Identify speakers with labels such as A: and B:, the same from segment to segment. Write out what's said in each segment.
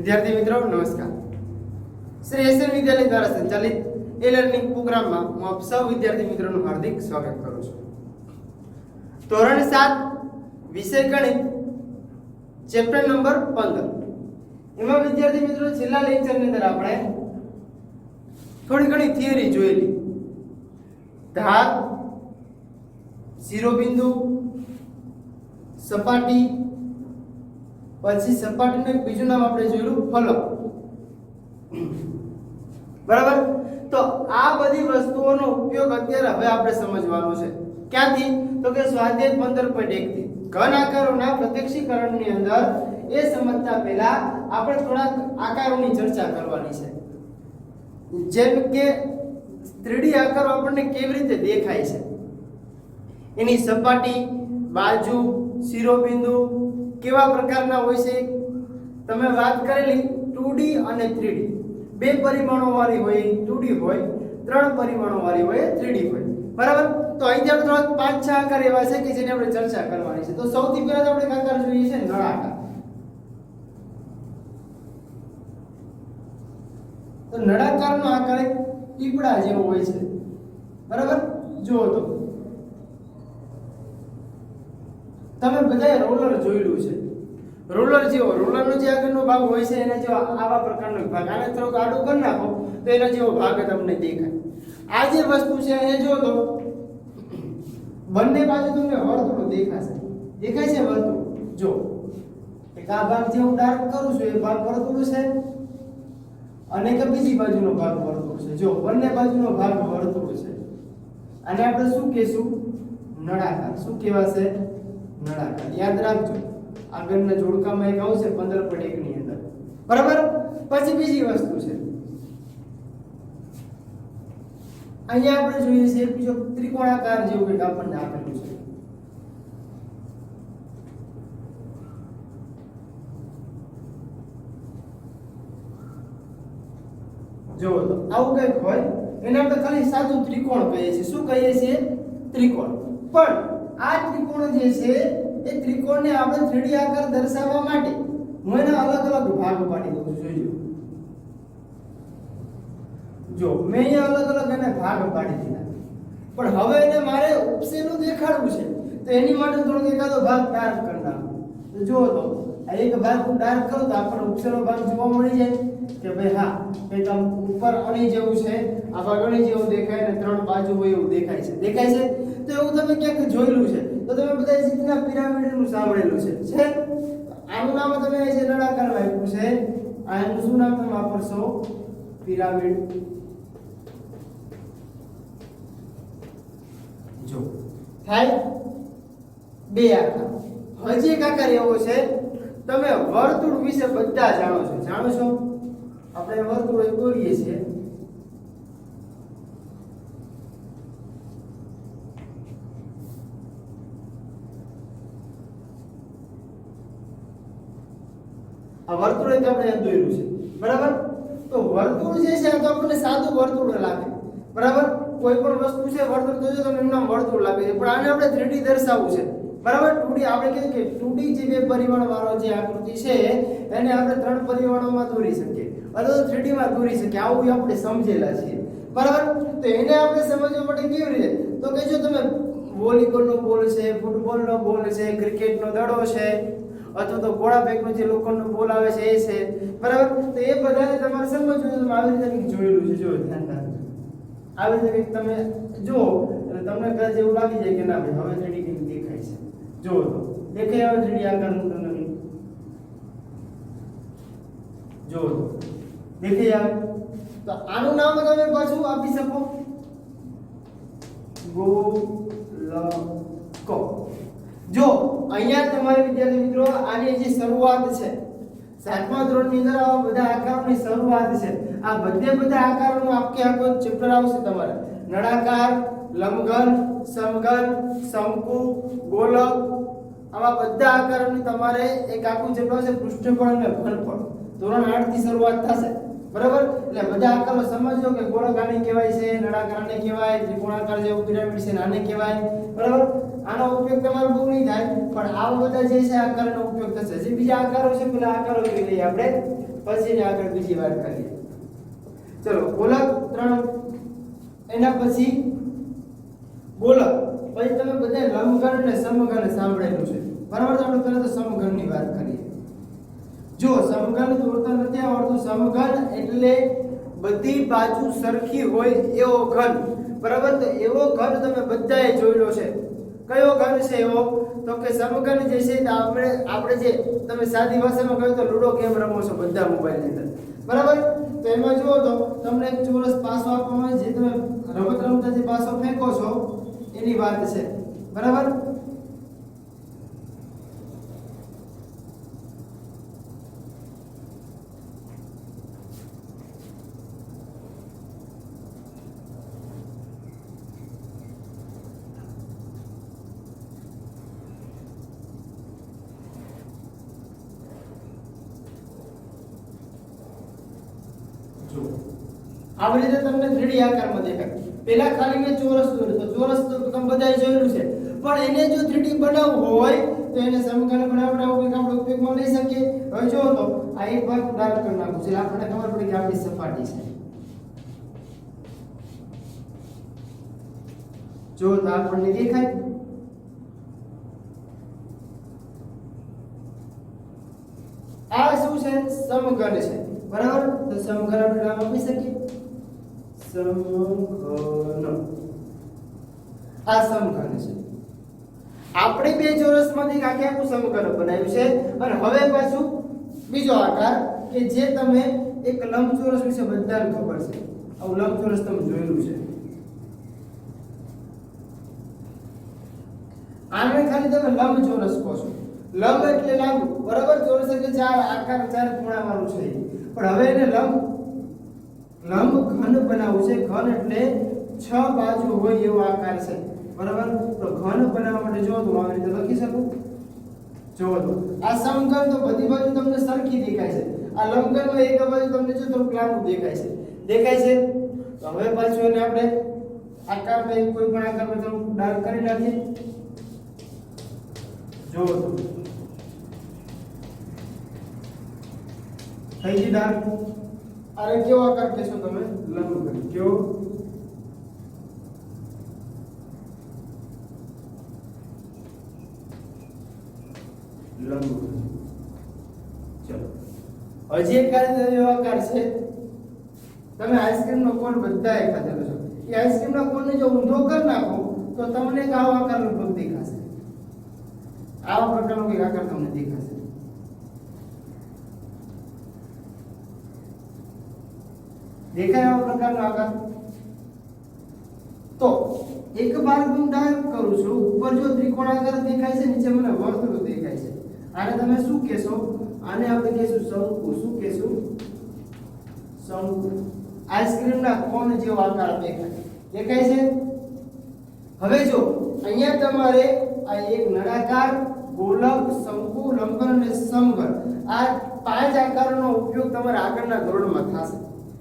A: વિદ્યાર્થી મિત્રો નમસ્કાર। શ્રી એસએન વિદ્યાલય દ્વારા સંચાલિત e-લર્નિંગ પ્રોગ્રામમાં હું આપ સૌ વિદ્યાર્થી મિત્રોનું હાર્દિક સ્વાગત કરું છું। ધોરણ 7 વિષય ગણિત ચેપ્ટર નંબર 15 એમાં વિદ્યાર્થી મિત્રો છેલ્લા લેક્ચરની અંદર આપણે થોડી ઘણી થિયરી જોયેલી। ધાર, શિરોબિંદુ, સપાટી, પછી સપાટીનું બીજું નામ આપણે જોયું ફલક, બરાબર। તો આ બધી વસ્તુઓનો ઉપયોગ અત્યારે હવે આપણે સમજવાનો છે। ક્યાંથી? તો કે સ્વાધ્યાય 15.1 થી ઘન આકારોના પ્રત્યક્ષીકરણની અંદર એ સમજતા પહેલા આપણે થોડાક આકારોની ચર્ચા કરવાની છે। જેમ કે 3D આકારો આપણને કેવી રીતે દેખાય છે, એની સપાટી, બાજુ, શિરોબિંદુ કેવા પ્રકારના હોય છે। તમે વાત કરેલી 2D અને 3D, બે પરિમાણો વાળી હોય 2D હોય, ત્રણ પરિમાણો વાળી હોય 3D હોય, બરાબર। તો અહીં આપણે થોડા 5-6 આકાર એવા છે કે જેની આપણે ચર્ચા કરવાની છે। તો સૌથી પહેલા તો આપણે આકાર જોઈએ છે નળાકાર। તો નળાકારનો આકાર એક ટીપડા જેવો હોય છે, બરાબર। જુઓ તો તમે બધાએ રોલર જોયેલું છે। રોલર જેવો, રોલરનો જે આગળનો ભાગ હોય છે એના જેવો આવા પ્રકારનો ભાગ, આને થોડોક આડું કરી નાખો તો એના જેવો ભાગ તમને દેખાય। આ જે વસ્તુ છે એ જો તો બંને બાજુ તમને વર્તુળ દેખાશે, દેખાય છે વર્તુળ। જો એક આ ભાગ જે હું ડાર્ક કરું છું એ ભાગ વર્તુળ છે, અને કે બીજી બાજુનો ભાગ વર્તુળ છે। જો બંને બાજુનો ભાગ વર્તુળ છે, અને આપણે શું કહેશું? નળાકાર। શું કહેવાશે? નળાકાર। યાદ રાખજો, આગળના જોડકામાં એક આવશે 15.1 ની અંદર, બરાબર। પછી બીજી વસ્તુ છે, અહીંયા આપણે જોઈએ છે બીજો ત્રિકોણાકાર જેવું કંઈક આપણને આપેલું છે। જો તો આવું કંઈક હોય એને આપણે ખાલી સાદું ત્રિકોણ કહીએ છીએ। શું કહીએ છીએ? ત્રિકોણ। પણ આ ત્રિકોણ જે છે એ ત્રિકોણને આપણે 3D આકાર દર્શાવવા માટે હું એના અલગ અલગ ભાગ પાડી દઉં છું। જોજો, જો મેં અહીંયા અલગ અલગ એને ભાગ પાડી દીધા, પણ હવે એને મારે ઉપસેનું દેખાડવું છે તો એની માટે થોડો એકાદો ભાગ ડાર્ક કરી નાખો। તો જુઓ તો આ એક ભાગ હું ડાર્ક કરું તો આપણને ઉપસેનો ભાગ જોવા મળી જાય કે ભાઈ હા કંઈક આમ ઉપર અણી જેવું છે, આ ભાગ અણી જેવું દેખાય ને ત્રણ બાજુ હોય એવું દેખાય છે, દેખાય છે। તો એવું તમે ક્યાંક જોયેલું છે? તો તમે બધા રીતના પિરામિડનું સાંભળેલું છે। આનું નામ તમે જે નળાકાર આપ્યું છે, આનું શું નામ તમે વાપરશો? પિરામિડ। જો થાય બે આકાર। હજી એક આકાર એવો છે, તમે વર્તુળ વિશે બધા જાણો છો, જાણો છો? આપણે વર્તુળ દોરીએ છીએ, આ વર્તુળ એક આપણે દોર્યું છે, બરાબર। તો વર્તુળ જે છે તો આપણને સાદું વર્તુળ લાગે, બરાબર। કોઈ પણ વસ્તુ છે વર્તુળ તો જો તમને એનું નામ વર્તુળ લાગે છે, પણ આને આપણે 3D દર્શાવવું છે, બરાબર। 2D આપણે કહીએ કે 2D જે બે પરિમાણ વાળો જે આકૃતિ છે એને આપણે 3 પરિમાણોમાં દોરી શકીએ અથવા 3D માં દોરી શકીએ, આવું આપણે સમજેલા છીએ, બરાબર। તો એને આપણે સમજવા માટે કેવી રીતે? તો કે જો તમે વોલીબોલનો બોલ છે, ફૂટબોલનો બોલ છે, ક્રિકેટનો દડો છે, અથવા તો ઘોડા ફેંકનો જે લોખંડનો બોલ આવે છે એ છે, બરાબર। તો એ બધાને તમારે સમજવું છે। તમે આવી રીતે જોયેલું છે, જો ધ્યાન રાખજો, આવી રીતે તમે જો એટલે તમને કદાચ એવું લાગી જાય કે ના ભાઈ હવે 3D કેમ દેખાય છે। જો તો દેખાય હવે 3D આકારનું તમને જો તો દેખાય આવે। તો આનું નામ તમે પાછું આપી શકો ગોલકો। જો અહીંયા તમારે વિદ્યાર્થી મિત્રો આની જે શરૂઆત છે 7મા ધોરણની અંદર આવા બધા આકારોની શરૂઆત છે। આ બધા આકારોનો આખો ચેપ્ટર આવશે તમારે। નળાકાર, લંબઘન, સમઘન, શંકુ, ગોલક, આવા બધા આકારોની તમારે એક આખું ચેપ્ટર આવશે। પૃષ્ઠફળ અને ઘનફળ ધોરણ 8 થી શરૂઆત થશે, બરાબર। એટલે બધા આકારો સમજો કે ગોળક આને કહેવાય છે, નળાકાર આને કહેવાય, ત્રિકોણાકાર જેવું પિરામિડ છે આને કહેવાય, બરાબર। આનો ઉપયોગ તમારો બહુ નહીં થાય, પણ આવા બધા જે છે આકારનો ઉપયોગ થશે। જે બીજા આકારો છે પેલા આકારો જોઈ લઈએ આપણે। પછી ને આગળ બીજી વાત કરીએ. ચલો ગોલક 3, એના પછી ગોલક, પછી તમે બધા લંબઘન અને સમઘન સાંભળેલું છે, બરાબર? તો આપણે પહેલા તો સમઘનની વાત કરીએ. જો સમઘન દોરતા નથી આવડતું, સમઘન એટલે બધી બાજુ સરખી હોય એવો ઘન, બરાબર? તો એવો ઘન તમે બધાએ જોયેલો છે. કયો ઘન છે એવો? તો કે સમઘન જે છે તે આપણે જે તમે સાદી ભાષામાં કહો તો લૂડો ગેમ રમો છો બધા મોબાઈલની અંદર, બરાબર? તો એમાં જુઓ તો તમને એક ચોરસ પાસો આપવામાં આવે, જે તમે રમત રમતા જે પાસો ફેંકો છો એની વાત છે, બરાબર? આવી રીતે તમને 3D આકારમાં દેખાય. પહેલા ખાલી મેં ચોરસ દોર્યું, તો ચોરસ તો તમે બધાએ જોયેલું છે, પણ એને જો 3D બનાવવું હોય તો એને સમઘન બનાવવા આપણે ઉપયોગમાં લઈ શકીએ. હવે જો તો આ એક ભાગ ડાર્ક કરી નાખું છે, આપણને ખબર પડી કે આપણી સપાટી છે. જો તો આપણને દેખાય. આ શું છે? સમઘન છે, બરાબર? તો સમઘન આપણે નામ આપી શકીએ, સમઘન. આ સમઘન છે. આપણે બે ચોરસમાંથી આખું સમઘન બનાવ્યું છે. અને હવે પાછું બીજો આકાર કે જે તમે એક લંબચોરસ વિશે બધાને ખબર છે. આવું લંબચોરસ તમે જોયેલું છે. આને ખાલી તમે લંબચોરસ કહો છો. લંબ એટલે લાંબુ, બરાબર? ચોરસ એટલે ચાર આકાર, ચાર ખૂણાવાળું છે. પણ હવે એને લંબ ઘન બનાવવું છે. ઘન એટલે 6 બાજુ હોય એવો આકાર છે, બરાબર? તો ઘન બનાવવા માટે જો તો આવી રીતે લખી શકું. જો તો આ સમઘન તો બધી બાજુ તમને સરખી દેખાય છે. આ લંબઘનમાં એક બાજુ તમને જો થોડું લાંબુ દેખાય છે. તો હવે પાછું એને આપણે આકારમાં કોઈ પણ આકારમાં થોડું ડાર્ક કરી નાખીએ. જો તો થઈ ગઈ ડાર્ક. અરે કેવો આકાર કહેશો તમે? લંબઘન. કેવો? લંબઘન. ચલો હજી એક આકાર છે. તમે આઈસ્ક્રીમનો કોન બધાએ ખાધેલો છે. એ આઈસ્ક્રીમના કોનને જો ઊંધો કરી નાખો તો તમને એક આવો આકારનો ભાગ દેખાશે. આવા પ્રકારનો કોઈ આકાર તમને દેખાશે. દેખાય આવા પ્રકારનો આકાર? તો એક ભાગ હું ડાર્ક કરું છું. ઉપર જો ત્રિકોણાકાર દેખાય છે, નીચે મને વર્તુળ દેખાય છે. આને તમે શું કહેશો? આને આપણે કહેશું શંકુ. શું કહેશું? શંકુ. આઈસ્ક્રીમના કોન જેવો આકાર દેખાય છે. હવે જો અહીંયા તમારે આ એક નળાકાર, ગોલક, શંકુ, લંબઘન અને સમઘન, આ 5 આકારોનો ઉપયોગ તમારા આગળના ધોરણમાં થશે,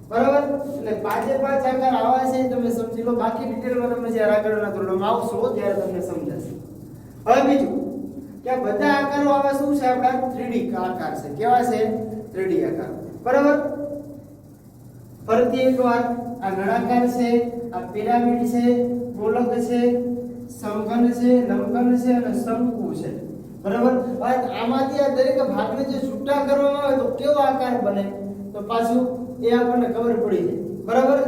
A: બરાબર? એટલે 5 આકાર આવા છે તમે સમજી લો. બાકી ડિટેલમાં તમે જ્યારે આગળના ધોરણમાં આવશો ત્યારે તમને સમજાશે. હવે બીજું કે આ બધા આકારો આવા શું છે? આપણા 3D આકાર છે. કેવા છે? 3D આકાર, બરાબર? ફરીથી એકવાર આ નળાકાર છે, આ પિરામિડ છે, ગોલક છે, સમઘન છે, લંબઘન છે અને શંકુ છે, બરાબર? આમાંથી આ દરેક ભાગને જે છૂટા કરવામાં આવે તો કેવો આકાર બને? તો પાછું એ આપણને ખબર પડી જાય, બરાબર?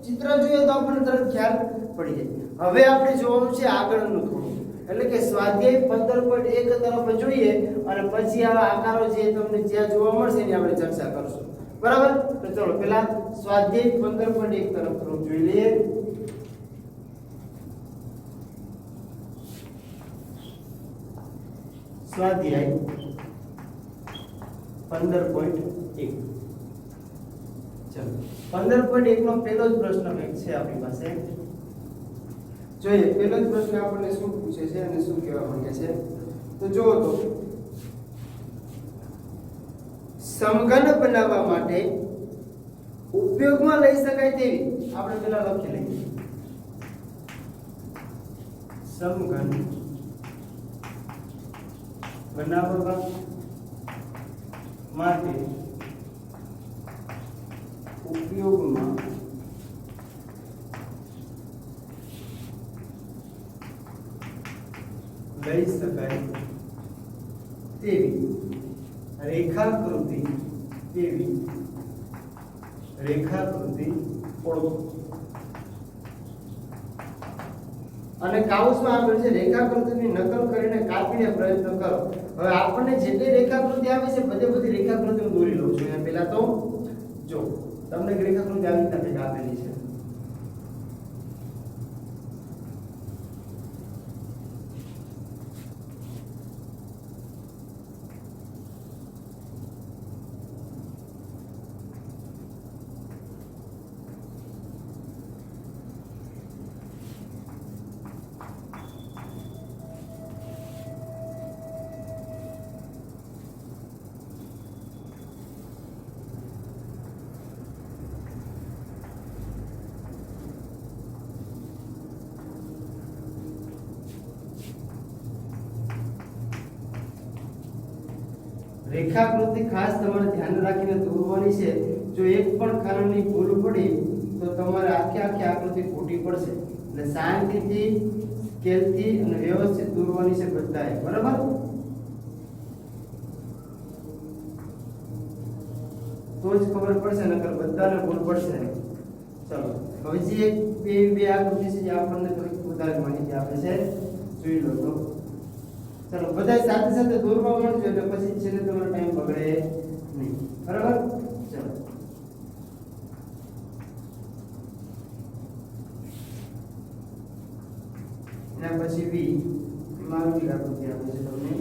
A: ચિત્ર જોઈએ તો આપણને તરત ખ્યાલ પડી જાય. હવે આપણે જોવાનું છે આગળનું થોડું, એટલે કે સ્વાધ્યાય 15.1 તરફ જોઈએ અને પછી આ આકારો જે તમને જ્યાં જોવા મળશે એની આપણે ચર્ચા કરશું, બરાબર? તો ચલો પહેલા સ્વાધ્યાય 15.1 તરફ થોડું જોઈ લઈએ. સ્વાધ્યાય 15.1. ચલો 15.1 નો પહેલો જ પ્રશ્ન કંઈક છે આપણી પાસે. જોઈએ પહેલો જ પ્રશ્ન આપણને શું પૂછે છે અને શું કહેવા માંગે છે. તો જુઓ તો સમઘન બનાવવા માટે ઉપયોગમાં લઈ શકાય તેવી આપણે પેલા લખી લઈએ. સમઘન બનાવવા માટે ઉપયોગમાં લઈ શકાય તેવી રેખાકૃતિ ઓળખો. અને કાઉસમાં આપેલ છે રેખાકૃતિની નકલ કરીને કાપીને પ્રયત્ન કરો. હવે આપણને જેટલી રેખાકૃતિ આવે છે બધી રેખાકૃતિ હું દોરી લઉં છું. અહીંયા પહેલા તો જો તમને એક રેખાકૃતિ આવી રીતના કંઈક આપેલી છે. રેખાકૃતિ ખાસ તમારે ધ્યાન રાખીને દોરવાની છે. જો એક પણ ખાનાની ભૂલ પડી તો તમારે આખી આકૃતિ ખોટી પડશે. એટલે શાંતિથી સ્કેલથી અને વ્યવસ્થિત દોરવાની છે બધાએ. બરાબર? તો જ ખબર પડશે, નકર બધાને ભૂલ પડશે. ચલો હવે જે બે આકૃતિ છે જે આપણને થોડીક વધારે માહિતી આપે છે જોઈ લો. તો ચલો બધા સાથે સાથે દોરવા માંડજો એટલે પછી છેલ્લે તમારો ટાઈમ બગડે નહીં. બરાબર? ચલો એના પછી વી મારુતિ આકૃતિ આપે છે તમને.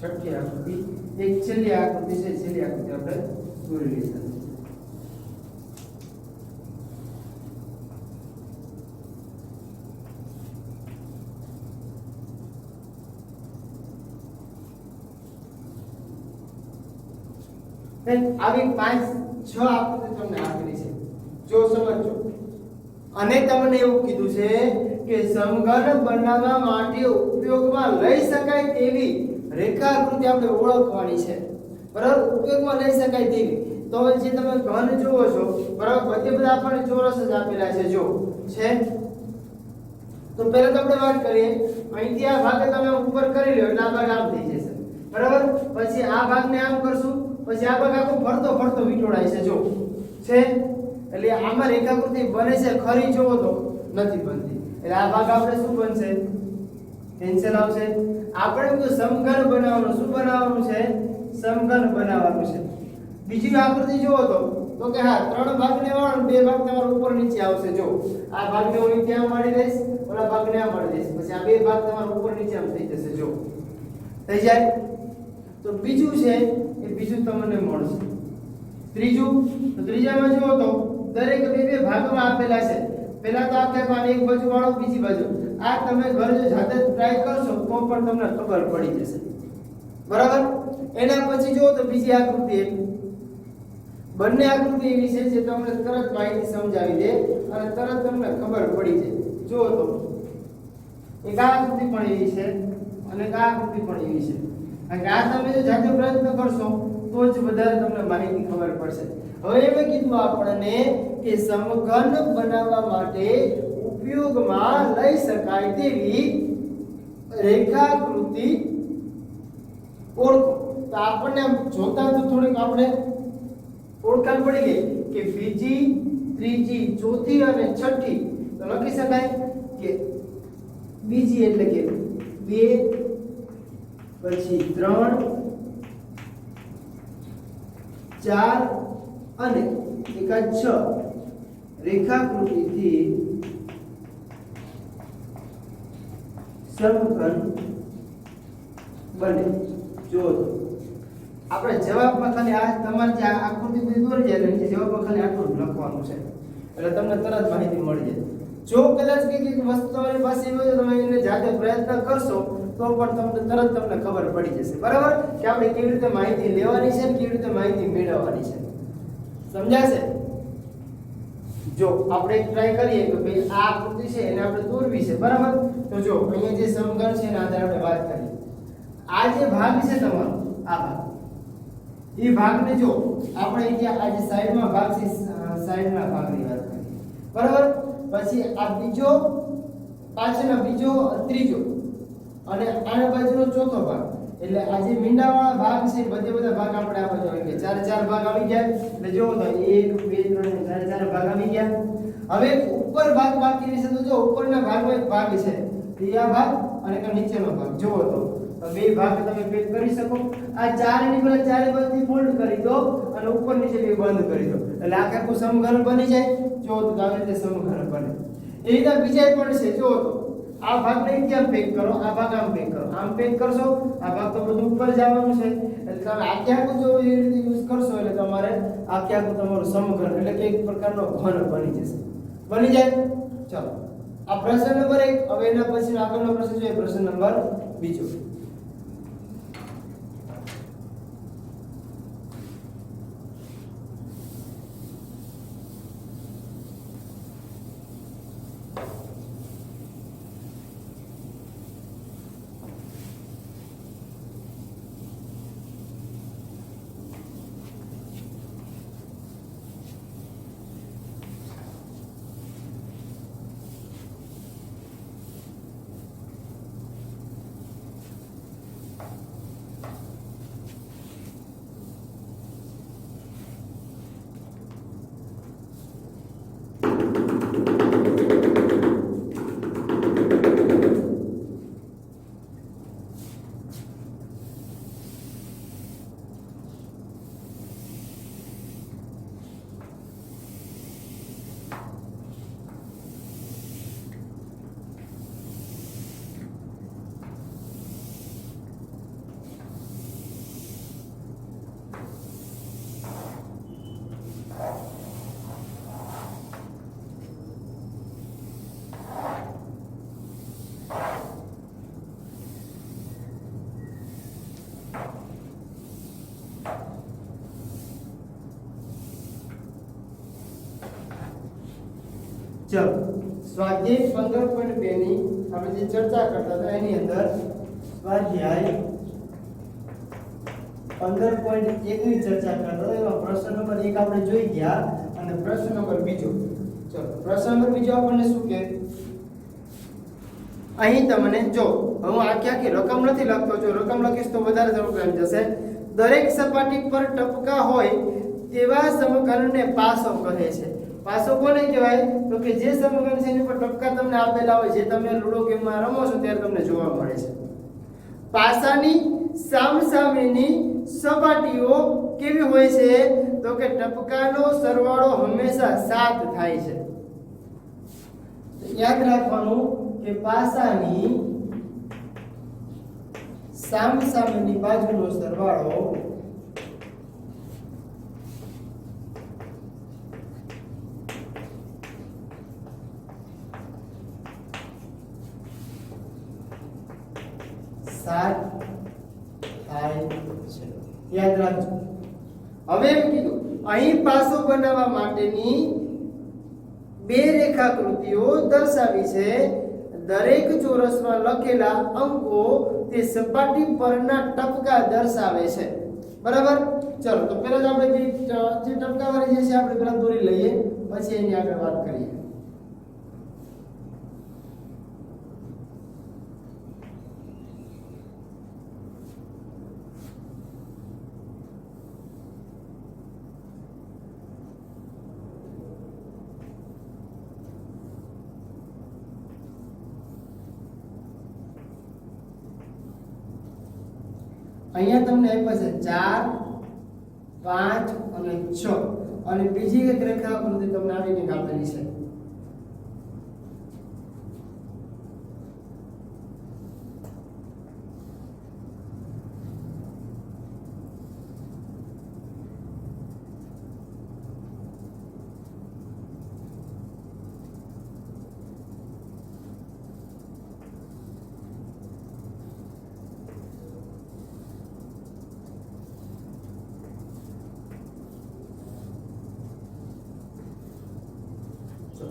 A: છઠ્ઠી આકૃતિ એક છેલ્લી આકૃતિ છે. છેલ્લી આકૃતિ આપણે દોરી લઈશું. આવી 5-6 આકૃતિ તમને આપેલી છે. જો સમજો. અને તમને એવું કીધું છે કે સમઘન બનાવવા માટે ઉપયોગમાં લઈ શકાય તેવી રેખાકૃતિ આપણે ઓળખવાની છે. બરાબર? ઉપયોગમાં લઈ શકાય તેવી. તો જે તમે ઘન જોવો છો બરાબર બધા આપણને ચોરસ જ આપેલા છે. જો છે તો પહેલા તો આપણે વાત કરીએ. અહીંથી આ ભાગ તમે ઉપર કરી લો એટલે આ ભાગ આમ થઈ જશે. બરાબર? પછી આ ભાગને આમ કરશું, પછી આ ભાગ આખો ફરતો વીંટોળાય છે. જો છે એટલે આમાં રેખાકૃતિ બને છે ખરી જોવો તો નથી બનતી. એટલે આ ભાગ આપણે શું બનશે? કેન્સલ આવશે. આપણે તો સમઘન બનાવવાનું. શું બનાવવાનું છે? સમઘન બનાવવાનું છે. બીજી આકૃતિ જોવો તો કે હા 3 ભાગ લેવાનો, 2 ભાગ તમારો ઉપર નીચે આવશે. જો આ ભાગને હું ત્યાં મારી દઈશ, ઓલા ભાગને આ મારી દઈશ, પછી આ 2 ભાગ તમારો ઉપર નીચે આમ થઈ જશે. જો થઈ જાય. તો બીજું છે એ બીજું તમને મળશે. ત્રીજું તો ત્રીજામાં જુઓ તો દરેક બે ભાગમાં આપેલા છે. પહેલા તો આખે પાને એક બાજુ વાળો, બીજી બાજુ. આ તમે ઘરે જો જાતે ટ્રાય કરશો તો પણ તમને ખબર પડી જશે. બરાબર? એના પછી જુઓ તો બીજી આકૃતિ બંને આકૃતિ એવી છે જે તમને તરત માહિતી સમજાવી દે અને તરત તમને ખબર પડી જાય. જુઓ તો એક આકૃતિ પણ એવી છે અને એક આકૃતિ પણ એવી છે. કારણ કે આ તમે જો જાતે પ્રયત્ન કરશો તો જ વધારે તમને માહિતી ખબર પડશે. હવે મેં કીધું આપણને કે સમઘન બનાવવા માટે ઉપયોગમાં લઈ શકાય તેવી રેખાકૃતિ ઓળખો. તો આપણને જોતા તો થોડીક આપણે ઓળખાણ પડી ગઈ કે બીજી, ત્રીજી, ચોથી અને છઠ્ઠી. તો લખી શકાય કે બીજી એટલે કે 2, પછી 3, 4 અને 6 રેખાકૃતિથી સમઘન બને. જો આપણે જવાબમાં ખાલી આ તમારે જે આકૃતિ બધી દોરી જાય એટલે જવાબમાં ખાલી આટલું જ લખવાનું છે એટલે તમને તરત માહિતી મળી જાય. જો કદાચ કઈ વસ્તુ તમારી પાસે હોય તો તમે એને જાતે પ્રયત્ન કરશો તો તો પણ તમને તરત તમને ખબર પડી જશે, બરાબર, કે આપણે કેવી રીતે માહિતી લેવાની છે અને કેવી રીતે માહિતી મેળવવાની છે. સમજાશે? જો આપણે એક ટ્રાય કરીએ કે ભાઈ આ આકૃતિ છે એને આપણે દોરવી છે, બરાબર. તો જો અહીંયા જે સમઘન છે એના આધારે આપણે વાત કરીએ. આ જે ભાગ છે તમારો, આ ભાગ, એ ભાગને જો આપણે અહીંયા આ જે સાઈડમાં ભાગ છે, સાઈડના ભાગની વાત કરીએ, બરાબર. પછી આ બીજો, પાછળનો બીજો, ત્રીજો અને આના બાજુનો ચોથો ભાગ, એટલે આ જે મીંડાવાળા ભાગ છે બધા ભાગ આપણે આ બાજુ આવી ગયા, ચાર ભાગ આવી ગયા. એટલે જો તો 1 2 3 4 ભાગ આવી ગયા. હવે ઉપર ભાગ બાકી રહેશે. તો જો ઉપરના ભાગમાં એક ભાગ છે, તો આ ભાગ અને નીચેનો ભાગ જુઓ તો બે ભાગ તમે પેક કરી શકો. આ ચાર ની પેલા ચારે બાજુથી ફોલ્ડ કરી દો અને ઉપર નીચે બે બંધ કરી દો, એટલે આખું સમઘન બની જાય. જો તો આવી રીતે સમઘન બને. એ રીતે બીજા પણ છે. જો તો આ ભાગને કેમ પેક કરો, આ ભાગ આમ પેક કરો, આમ પેક કરશો, આ ભાગ તો બધું ઉપર જવાનું છે. એટલે તમે આખું જો એ રીતે યુઝ કરશો એટલે તમારે આખું તમારું સમઘન એટલે કે એક પ્રકારનો ઘન બની જશે. બની જાય. ચલો, આ પ્રશ્ન નંબર 1. હવે એના પછી આગળનો પ્રશ્ન છે પ્રશ્ન નંબર 2. ચલો, સ્વાધ્યાય 15.2 ની આપણે જે ચર્ચા કરતા હતા એની અંદર સ્વાધ્યાય 15.1 ની ચર્ચા કરતા હતા. એમાં પ્રશ્ન નંબર 1 આપણે જોઈ ગયા અને પ્રશ્ન નંબર 2. ચલો, પ્રશ્ન નંબર 2 આપણને શું કહે? અહીં તમને જો હું આખી રકમ નથી લખતો, જો રકમ લખીશ તો વધારે સમજણ જશે. દરેક સપાટી પર ટપકા હોય તેવા સમઘનને પાસો કહે છે. પાસો કોને કહેવાય? તો કે જે સમઘન છે એની પર ટપકા તમને આપેલા હોય, જે તમે લૂડો ગેમમાં રમો છો ત્યારે તમને જોવા મળે છે. પાસાની સામસામેની સપાટીઓ કેવી હોય છે? તો કે ટપકાનો સરવાળો હંમેશા 7 થાય છે. યાદ રાખવાનું કે પાસાની સામસામેની બાજુનો સરવાળો સાત થાય છે. યાદ રાખજો. હવે એમ કીધું અહીં પાસો બનાવવા માટેની બે રેખાકૃતિઓ દર્શાવી છે. દરેક ચોરસમાં લખેલા અંકો તે સપાટી પરના ટપકા દર્શાવે છે. બરાબર. ચલો, તો પહેલા આપણે જે ટપકાવાળી જે છે આપણે પહેલા દોરી લઈએ, પછી એની આગળ વાત કરીએ. અહીંયા તમને આપ્યા છે 4 5 અને 6 અને બીજી એક રેખા આકૃતિ તમને આવી કંઈક આપેલી છે.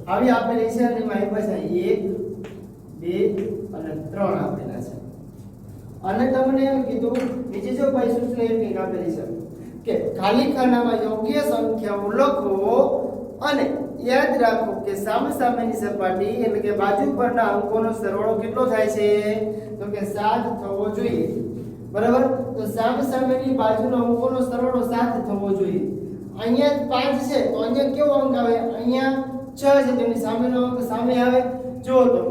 A: આવી આપેલી છે અને એમાં આપ્યા છે 1 2 અને 3 આપેલા છે અને તમને એમ કીધું નીચે જો ભાઈ સૂચના એક આપેલી છે કે ખાલી ખાનામાં યોગ્ય સંખ્યાઓ લખો અને યાદ રાખો કે સામેની સપાટી એટલે કે બાજુ પરના અંકોનો સરવાળો કેટલો થાય છે તો કે 7 થવો જોઈએ બરાબર તો સામેની બાજુનો અંકોનો સરવાળો 7 થવો જોઈએ અહીંયા 5 છે તો અહીંયા કેવો અંક આવે અહીંયા 6 છે તેની સામેનો અંક સામે આવે જો તો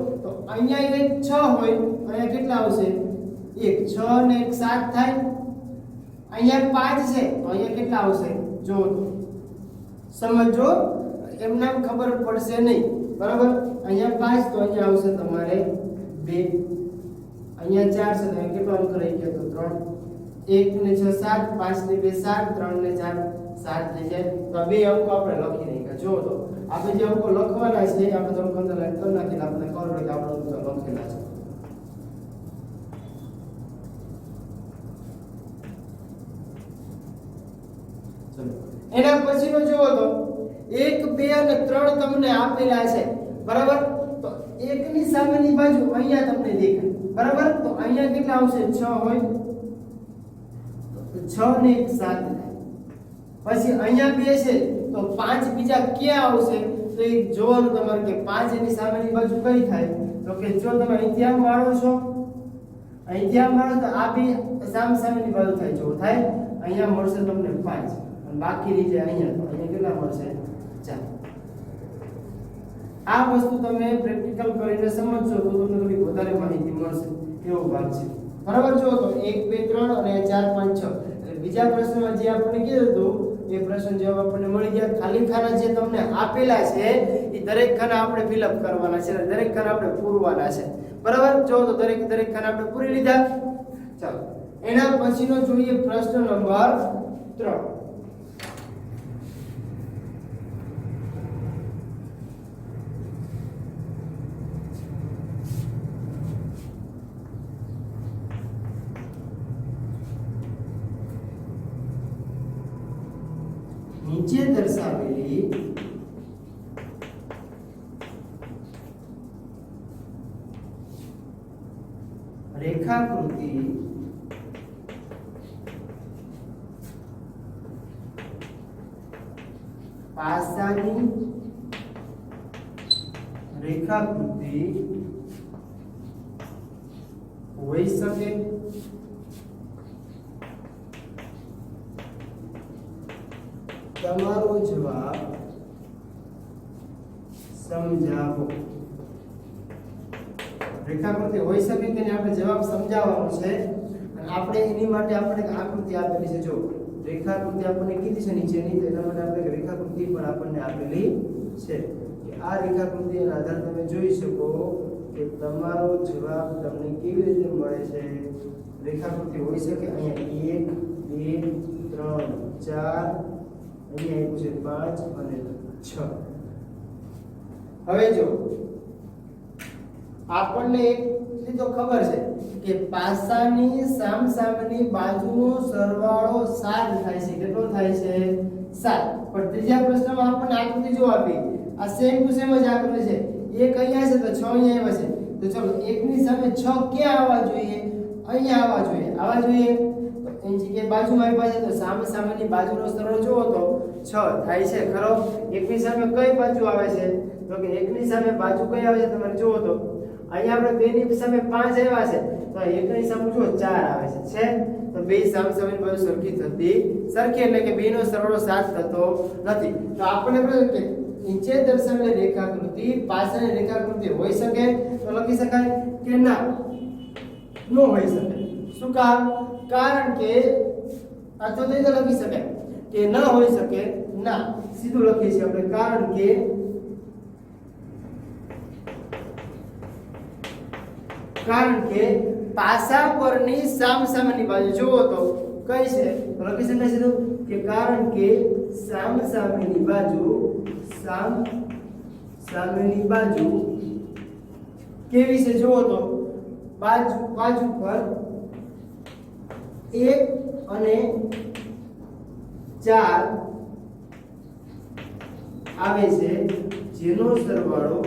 A: અહીંયા એક 6 હોય અહીંયા કેટલા આવશે એક 6 ને એક 7 થાય અહીંયા 5 છે તો અહીંયા કેટલા આવશે જો તો સમજો એમને ખબર પડશે નહીં બરાબર અહીંયા 5 તો અહીંયા આવશે તમારે 2 અહીંયા 4 છે તો અહીંયા કેટલો અંક રહી ગયો તો 3 1 ને 6 7 5 ને 2 7 3 ને 4 7 થઈ જાય તો આ બે અંકો આપણે લખી નાખ્યા જો તો આપણે જે અંકો લખવાના છે આપણે થોડુંક અંદરલાઈન કરી નાખીને આપણે ખબર પડે કે આપણે અંકો લખેલા છે એના પછીનો જોવો તો 1 2 અને 3 તમને આપેલા છે બરાબર તો એકની સામેની બાજુ અહીંયા તમને દેખાય બરાબર તો અહીંયા કેટલા આવશે 6 હોય તો 6 ને 1 7 થાય પછી અહીંયા 2 છે તો 5 બીજા ક્યાં આવશે તો એક જોવાનું તમારે કે 5 એની સામેની બાજુ કઈ થાય તો કે જો તમે અહીંથી આમ વાળો છો અહીંથી આમ વાળો તો આ બે સામેની બાજુ થાય જો થાય અહીંયા મળશે તમને 5 અને બાકી રહી જાય અહીંયા તો અહીંયા કેટલા મળશે 4 આ વસ્તુ તમે પ્રેક્ટિકલ કરીને સમજશો તો તમને થોડી વધારે માહિતી મળશે એવો ભાગ છે બરાબર જો તો 1 2 3 અને 4 5 6 એટલે બીજા પ્રશ્નમાં જે આપણે કીધું હતું એ પ્રશ્ન જવાબ આપણને મળી ગયા ખાલી ખાના જે તમને આપેલા છે એ દરેક ખાના આપણે ફિલઅપ કરવાના છે દરેક ખાના આપણે પૂરવાના છે બરાબર જો તો દરેક ખાના આપણે પૂરી લીધા ચાલો એના પછીનો જોઈએ પ્રશ્ન નંબર 3 નીચે દર્શાવેલી રેખાકૃતિ પાસાની રેખાકૃતિ હોઈ શકે તમારો જવાબ સમજાવો રેખાકૃતિ હોઈ શકે કે આપણે જવાબ સમજાવવાનો છે અને આપણે એની માટે આપણે આકૃતિ આપેલી છે જો રેખાકૃતિ આપણને કીધી છે નીચેની તો એના માટે આપણે રેખાકૃતિ પણ આપણને આપેલી છે કે આ રેખાકૃતિના આધારે તમે જોઈ શકો કે તમારો જવાબ તમને કેવી રીતે મળે છે રેખાકૃતિ હોઈ શકે અહીંયા 1 2 3 4 અહીંયા આપ્યું છે 5 અને 6 હવે જો આપણને એક તો ખબર છે કે પાસાની સામેની બાજુનો સરવાળો 7 થાય છે કેટલો થાય છે 7 પણ ત્રીજા પ્રશ્નમાં આપણને આકૃતિ જો આપી આ સેમ ટુ સેમ જ આકૃતિ છે એક અહીંયા છે તો 6 અહીંયા આવ્યા છે તો ચલો એકની સામે 6 ક્યાં આવવા જોઈએ અહીંયા આવવા જોઈએ તો એની જગ્યાએ બાજુમાં આવી પાસે તો સામેની બાજુનો સરવાળો જુઓ તો 6 થાય છે ખરો એકની સામે કઈ બાજુ આવે છે તો કે એકની સામે બાજુ કઈ આવે છે તમારે જુઓ તો અહીંયા આપણે બેની સામે 5 આવ્યા છે તો એકની સામે જુઓ 4 આવે છે તો બે સામેની બાજુ સરખી એટલે કે બેનો સરવાળો 7 થતો નથી તો આપણે પ્રશ્ન કે નીચે દર્શાવેલી રેખાકૃતિ પાછળની રેખાકૃતિ હોઈ શકે તો લખી શકાય કે ના ન હોઈ શકે શું કારણ કે અથવા તો એ લખી શકાય કે ન હોઈ શકે ના સીધું લખીએ છીએ આપણે કારણ કે પાસા પરની સામેની બાજુ જુઓ તો કઈ છે તો લખી શકાય સીધું કે કારણ કે સામેની બાજુ કેવી છે જુઓ તો બાજુ પર 1 અને 4 આવે છે જેનો સરવાળો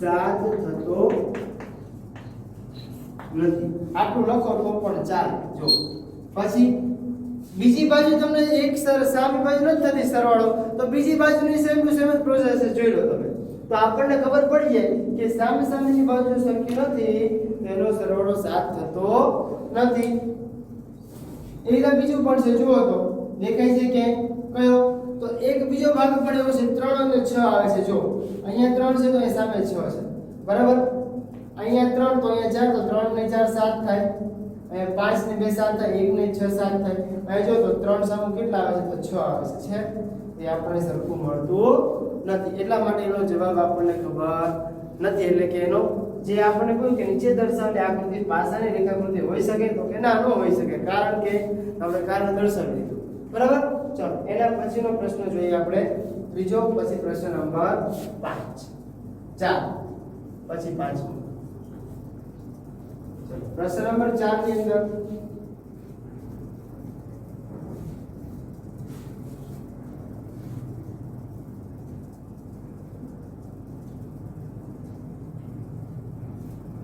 A: 7 થતો નથી. આટલું લખો તો પણ ચાલે. જો પછી બીજી બાજુ તમને એક સામી બાજુ નથી થતી સરવાળો, તો બીજી બાજુની સેમ ટુ સેમ પ્રોસેસ જોઈ લો તમે, તો આપણને ખબર પડી જાય કે સામેની બાજુ સરખી નથી, તેનો સરવાળો 7 થતો નથી. એના બીજું પણ છે, જુઓ તો દેખાય છે કે કયો, તો એક બીજો ભાગ પણ એવો છે 3 અને 6 આવે છે. જો અહીંયા 3 છે તો અહીં સામે 6 છે, બરાબર. અહીંયા 3 તો અહીંયા 4, તો 3 ને 4 7 થાય. અહીંયા 5 ને 2 7 થાય, 1 ને 6 7 થાય. અહીં જો તો 3 સામું કેટલા આવે છે, તો 6 આવે છે. એ આપણને સરખું મળતું નથી, એટલા માટે એનો જવાબ આપણને ખબર નથી. એટલે કે એનો જે આપણને કહ્યું કે નીચે દર્શાવેલી આકૃતિ પાસાની રેખાકૃતિ હોઈ શકે, તો કે ના, ન હોઈ શકે, કારણ કે આપણે કારણ દર્શાવી દીધું, બરાબર. ચાલો એના પછીનો પ્રશ્ન જોઈએ આપણે, ત્રીજો, પછી પ્રશ્ન નંબર 5. 4 પછી 5. ચલો પ્રશ્ન નંબર 4 ની અંદર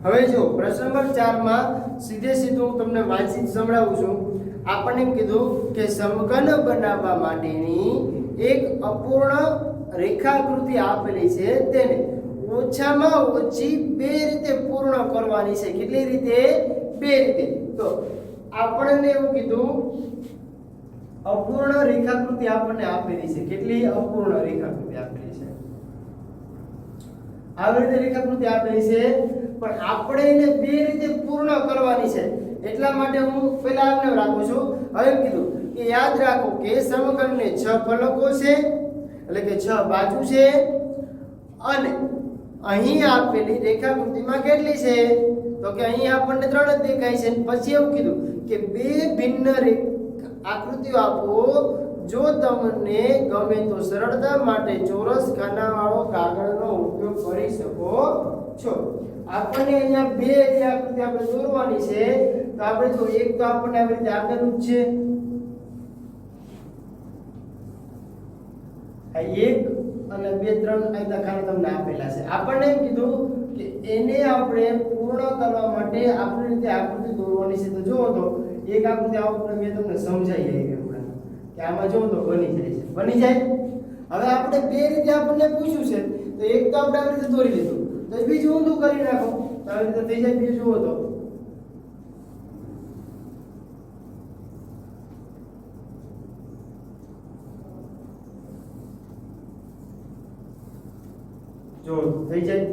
A: હવે જો પ્રશ્ન નંબર 4 માં સીધે સીધું હું તમને વાંચી સંભળાવું છું. આપણને કીધું કે સમઘન બનાવવા માટેની એક અપૂર્ણ રેખાકૃતિ આપેલી છે, તેને ઓછામાં ઓછી 2 રીતે પૂર્ણ કરવાની છે. કેટલી રીતે? 2 રીતે. તો આપણને એવું કીધું અપૂર્ણ રેખાકૃતિ આપણને આપેલી છે. કેટલી અપૂર્ણ રેખાકૃતિ આપેલી છે? આવી રીતે રેખાકૃતિ આપેલી છે, પણ આપણે એને 2 રીતે પૂર્ણ કરવાની છે. એટલા માટે હું પહેલા આને રાખું છું. હવે કીધું કે યાદ રાખો કે સમઘનને 6 ફલકો છે, એટલે કે 6 બાજુ છે, અને અહીં આપેલી રેખાકૃતિમાં કેટલી છે, તો કે અહીં આપણને 3 જ દેખાય છે. પછી એવું કીધું કે 2 ભિન્ન આકૃતિઓ આપો, જો તમને ગમે તો સરળતા માટે ચોરસ ખાનાવાળો કાગળનો ઉપયોગ કરી શકો છો. આપણને અહીંયા 2 આકૃતિ આપણે દોરવાની છે, તો આપણે જો એક તો આપણને આવી રીતે આપેલું જ છે, આ 1 અને 2 3 આયતા ખાના તમને આપેલા છે. આપણને એમ કીધું કે એને આપણે પૂર્ણ કરવા માટે આપણી રીતે આકૃતિ દોરવાની છે. તો જુઓ તો એક આકૃતિ આપણે મેં તમને સમજાવી આવી હમણાં કે આમાં જુઓ તો બની જાય છે, બની જાય. હવે આપણે 2 રીતે આપણને પૂછ્યું છે, તો એક તો આપણે આવી રીતે દોરી લીધું, તો બીજું ઊંધું કરી નાખો, તો આવી રીતે થઈ જાય. બીજું જુઓ તો જો થઈ જાય,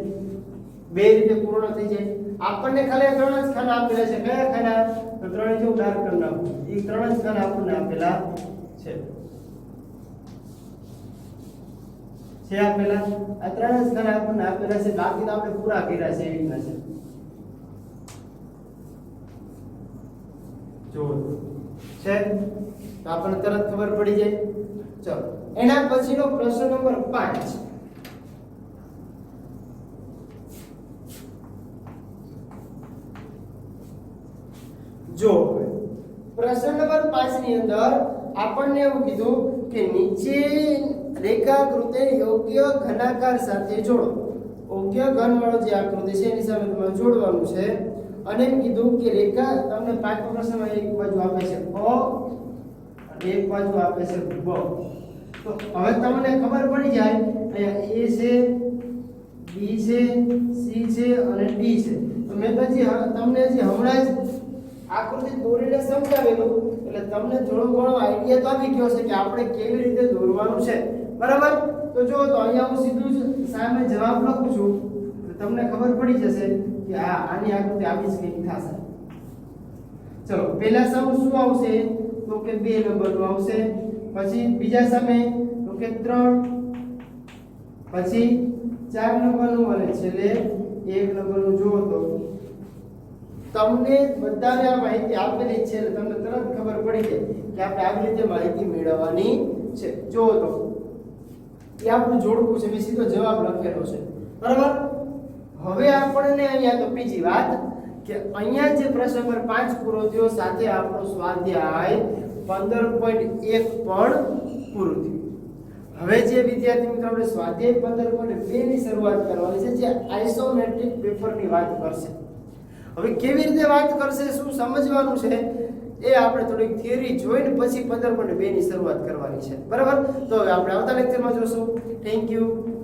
A: 2 રીતે પૂર્ણ થઈ જાય. આપણને ખાલી 3 જ ખાના આપેલા છે. કયા ખાના? તો 3 જો ડાર્ક કરી નાખો, એ 3 જ ખાના આપણને આપેલા છે. આપેલા આ 3 જ ખાના આપણને આપેલા છે, બાકી તો આપણે પૂરા કર્યા છે. એવી રીતના છે. જો છે તો આપણને તરત ખબર પડી જાય. ચલો એના પછીનો પ્રશ્ન નંબર 5. જો પ્રશ્ન નંબર 5 ની અંદર આપણને એવું કીધું કે નીચે રેખાકૃતિ યોગ્ય ઘનાકાર સાથે જોડો. યોગ્ય ઘનવાળો જે આકૃતિ છે એની સામે તમારે જોડવાનું છે. અને એમ કીધું કે રેખા તમને 5મા પ્રશ્નમાં એક બાજુ આપે છે અ અને એક બાજુ આપે છે બ. તો હવે તમને ખબર પડી જાય અહીંયા a છે, b છે, c છે અને d છે. તો મેં તમને હમણાં જ આકૃતિ દોરીને સમજાવેલું, એટલે તમને થોડો ઘણો આઈડિયા તો આવી ગયો છે કે આપણે કેવી રીતે દોરવાનું છે, બરાબર. તો જો તો અહીંયા હું સીધું જ સામે જવાબ લખું છું, તો તમને ખબર પડી જશે કે આની આકૃતિ આવી જ કંઈક થશે. ચલો પહેલા સામે શું આવશે? તો કે 2 નંબરનું આવશે. પછી બીજા સામે તો કે 3, પછી 4 નંબરનું અને છેલ્લે 1 નંબરનું. જુઓ તો તમને બધાને આ માહિતી આપેલી છે, એટલે તમને તરત ખબર પડી જાય કે આપણે આવી રીતે માહિતી મેળવવાની છે. જો તો એ આપણું જોડકું છે, મેં સીધો જવાબ લખેલો છે, બરાબર. હવે આપણને અહીંયા તો બીજી વાત કે અહીંયા જે પ્રશ્ન નંબર 5 પૂરો થયો, સાથે આપણો સ્વાધ્યાય 15.1 પણ પૂરું થયું. હવે જે વિદ્યાર્થી મિત્રો આપણે સ્વાધ્યાય 15.2 ની શરૂઆત કરવાની છે, જે આઇસોમેટ્રિક પેપરની વાત કરશે. હવે કેવી રીતે વાત કરશે, શું સમજવાનું છે, એ આપણે થોડીક થિયરી જોઈને પછી 15.2 ની શરૂઆત કરવાની છે. બરાબર? તો હવે આપણે આવતા લેક્ચરમાં જોશું. Thank you.